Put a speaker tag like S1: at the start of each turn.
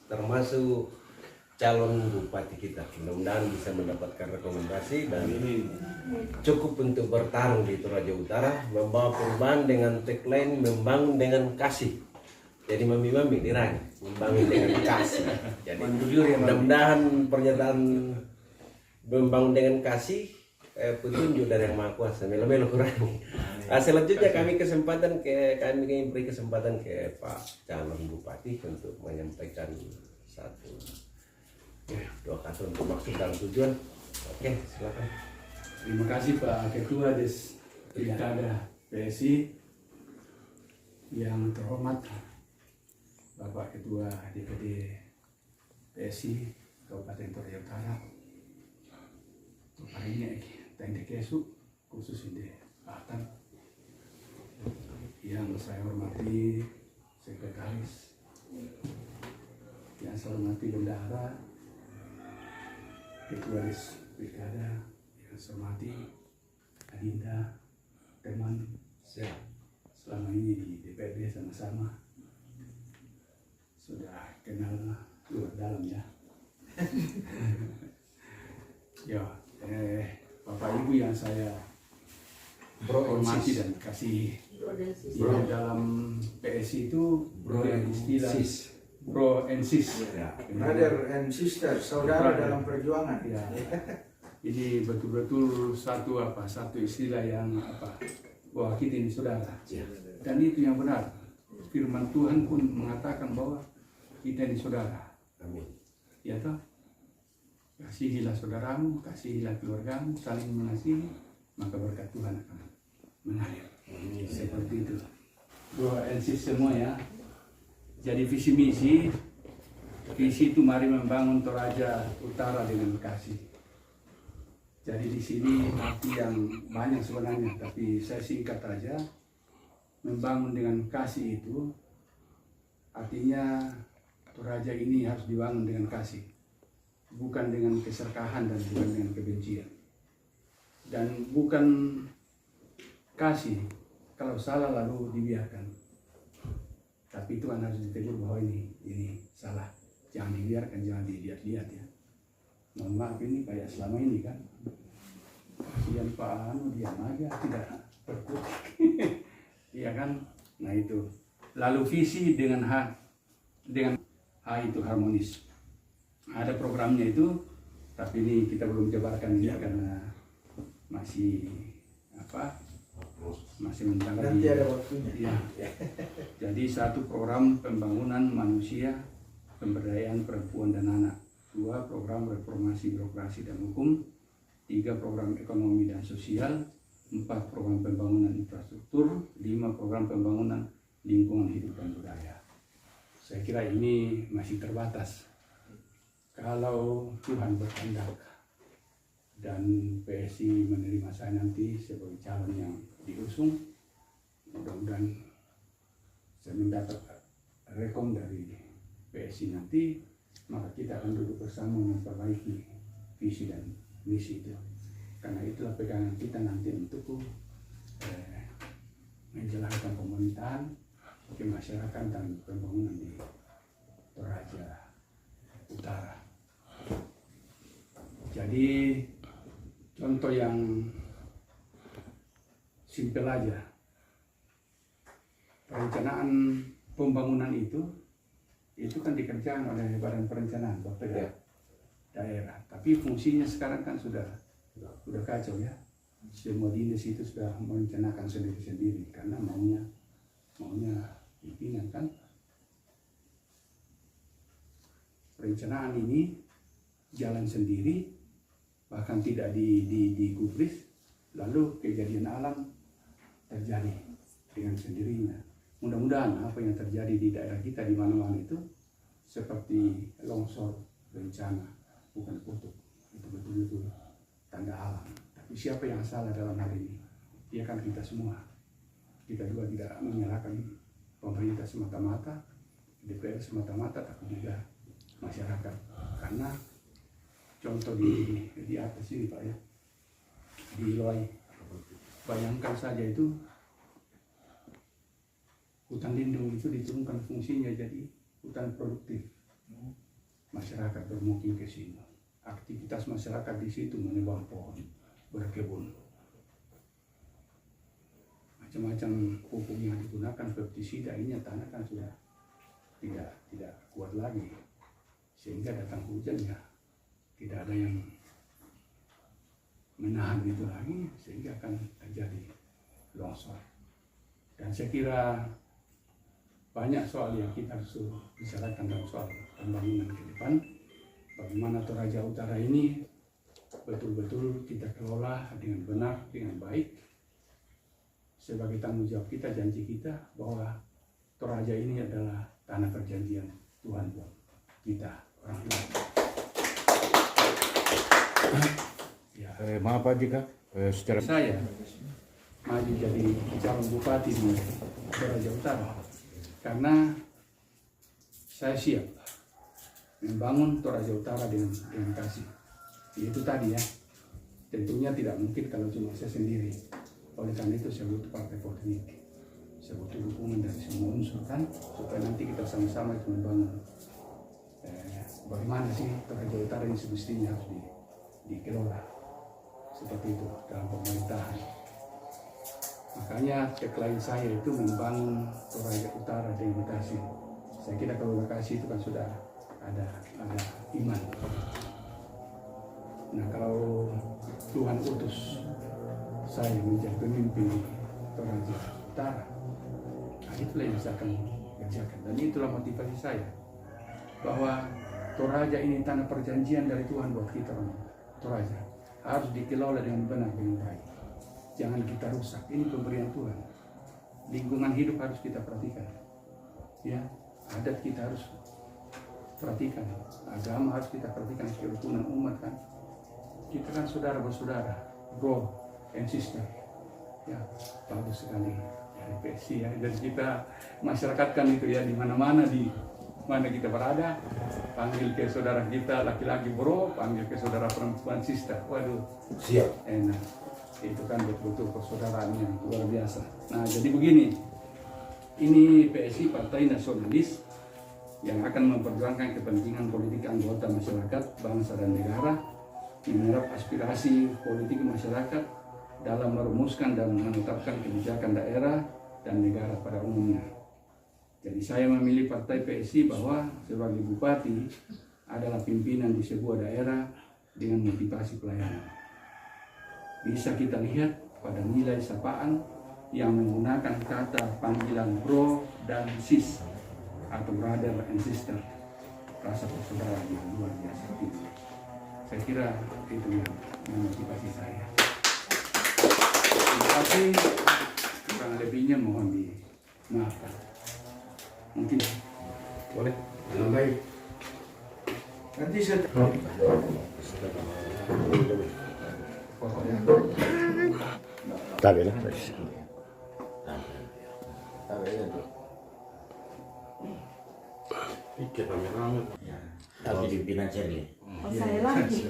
S1: termasuk calon bupati kita. Mudah-mudahan bisa mendapatkan rekomendasi dan cukup untuk bertarung di Toraja Utara, membawa perubahan dengan tagline membangun dengan kasih. Jadi mami-mami dirang membangun dengan kasih. Jadi mudah-mudahan pernyataan membangun dengan kasih petunjuk dari Yang Maha Kuasa. Melo-melo kurangi. Selanjutnya kami beri kesempatan ke Pak calon bupati untuk menyampaikan satu dua kata untuk maksud dan tujuan. Oke, silakan.
S2: Terima kasih Pak Ketua Des Pilkada PSI yang terhormat Bapak Ketua DPD PSI Kabupaten Toraja Utara. Hari ini tende kesu khusus di Batam yang saya hormati sekretaris, yang saya hormati bendahara, Ketua Des Pilkada, yang saya hormati Adinda, teman selama ini di DPD sama-sama sudah kenal luar dalam ya. Ya, Bapak Ibu yang saya hormati dan kasih, ya, dalam PSI itu istilah bro and sis,
S3: ya, brother and sister, saudara dalam perjuangan.
S2: Ya. Ini betul-betul satu istilah yang bahwa kita ini saudara. Dan itu yang benar. Firman Tuhan pun mengatakan bahwa kita ini saudara.
S1: Amin.
S2: Ya toh? Kasihilah saudaramu, kasihilah keluargamu, saling mengasihi, maka berkat Tuhan akan mengalir. Seperti itu. Bro and sis semua ya. Jadi visi itu mari membangun Toraja Utara dengan kasih. Jadi di sini arti yang banyak sebenarnya, tapi saya singkat aja. Membangun dengan kasih itu artinya Toraja ini harus dibangun dengan kasih, bukan dengan keserakahan dan bukan dengan kebencian, dan bukan kasih kalau salah lalu dibiarkan. Tapi Tuhan harus ditegur bahwa ini salah, jangan dibiarkan, jangan dilihat-lihat ya. Mohon maaf ini kayak selama ini kan, kasihan Pak Anu diam aja tidak berkutik, iya kan? Nah itu. Lalu visi dengan H itu harmonis. Ada programnya itu, tapi ini kita belum jabarkan ini karena masih masih menanggapi.
S3: Nanti ada waktunya.
S2: Ya. Jadi satu program pembangunan manusia, pemberdayaan perempuan dan anak. 2 program reformasi birokrasi dan hukum. 3 program ekonomi dan sosial. 4 program pembangunan infrastruktur. 5 program pembangunan lingkungan hidup dan budaya. Saya kira ini masih terbatas. Kalau Tuhan berkehendak dan PSI menerima saya nanti sebagai calon yang diusung, mudah-mudahan saya mendapat rekom dari PSI nanti, maka kita akan duduk bersama memperbaiki visi dan misi itu. Karena itulah pegangan kita nanti untuk menjalankan pemerintahan, kemasyarakatan dan pembangunan di Toraja Utara. Jadi contoh yang simpel aja, perencanaan pembangunan itu kan dikerjakan oleh Badan Perencanaan Bapeda daerah. Tapi fungsinya sekarang kan sudah kacau ya. Semua dinas itu sudah merencanakan sendiri-sendiri karena maunya pimpinan kan. Perencanaan ini jalan sendiri, bahkan tidak digubris, lalu kejadian alam terjadi dengan sendirinya. Mudah-mudahan apa yang terjadi di daerah kita di mana-mana itu seperti longsor bencana, bukan kutuk. Itu betul-betul tanda alam. Tapi siapa yang salah dalam hal ini? Ya kan kita semua. Kita juga tidak menyalahkan pemerintah semata-mata, DPR semata-mata, tapi juga masyarakat. Karena contoh di atas ini Pak ya, di Loai, bayangkan saja itu hutan lindung itu diturunkan fungsinya jadi hutan produktif. masyarakat bermukim ke sini. Aktivitas masyarakat di situ menebang pohon, berkebun. Macam-macam pupuk yang digunakan pestisida ini tanah kan sudah tidak kuat lagi, sehingga datang hujan ya tidak ada yang menahan itu lagi, sehingga akan terjadi longsor. Dan saya kira banyak soal yang kita harus bicarakan dalam soal pembangunan ke depan. Bagaimana Toraja Utara ini betul-betul kita kelola dengan benar, dengan baik. Sebagai tanggung jawab kita, janji kita bahwa Toraja ini adalah tanah perjanjian Tuhan buat kita orang Islam. Ya.
S4: Maaf Pak jika secara
S2: Saya maju jadi calon bupati di Toraja Utara karena saya siap membangun Toraja Utara dengan kasih. Itu tadi ya, tentunya tidak mungkin kalau cuma saya sendiri. Oleh karena itu saya butuh partai politik, saya butuh dukungan dari semua unsur kan, supaya nanti kita sama-sama membangun bagaimana sih Toraja Utara ini semestinya harus dikelola seperti itu dalam pemerintahan. Makanya tagline saya itu membangun Toraja Utara dengan kasih. Saya kira kalau kasih itu kan sudah ada iman. Nah kalau Tuhan utus saya menjadi pemimpin di Toraja Utara, nah itulah yang saya akan kerjakan. Dan itulah motivasi saya, bahwa Toraja ini tanah perjanjian dari Tuhan buat kita orang Toraja. Harus dikelola dengan benar, dengan baik. Jangan kita rusak, ini pemberian Tuhan. Lingkungan hidup harus kita perhatikan. Ya, adat kita harus perhatikan, agama harus kita perhatikan, kerukunan umat kan. Kita kan saudara bersaudara, bro and sister. Ya, bagus sekali dari PSI ya. Dan kita masyarakatkan itu ya, di mana-mana, di mana kita berada, panggil ke saudara kita laki-laki bro, panggil ke saudara perempuan sister. Waduh,
S1: Siap.
S2: enak. Itu kan betul-betul persaudaraan yang luar biasa. Nah, jadi begini, ini PSI Partai Nasionalis yang akan memperjuangkan kepentingan politik anggota masyarakat, bangsa dan negara, menyerap aspirasi politik masyarakat dalam merumuskan dan menetapkan kebijakan daerah dan negara pada umumnya. Jadi saya memilih Partai PSI bahwa sebagai bupati adalah pimpinan di sebuah daerah dengan motivasi pelayanan. Bisa kita lihat pada nilai sapaan yang menggunakan kata panggilan bro dan sis atau brother and sister, rasa persaudaraan yang luar biasa itu. Saya kira itu yang memotivasi saya. Terima kasih, kurang lebihnya mohon dimaafkan. Mungkin
S1: Boleh.
S3: Baik. Nanti saya
S2: pokoknya
S4: tabi lah.
S5: Tapi pimpinan Cherly.
S6: Oh, saya lagi.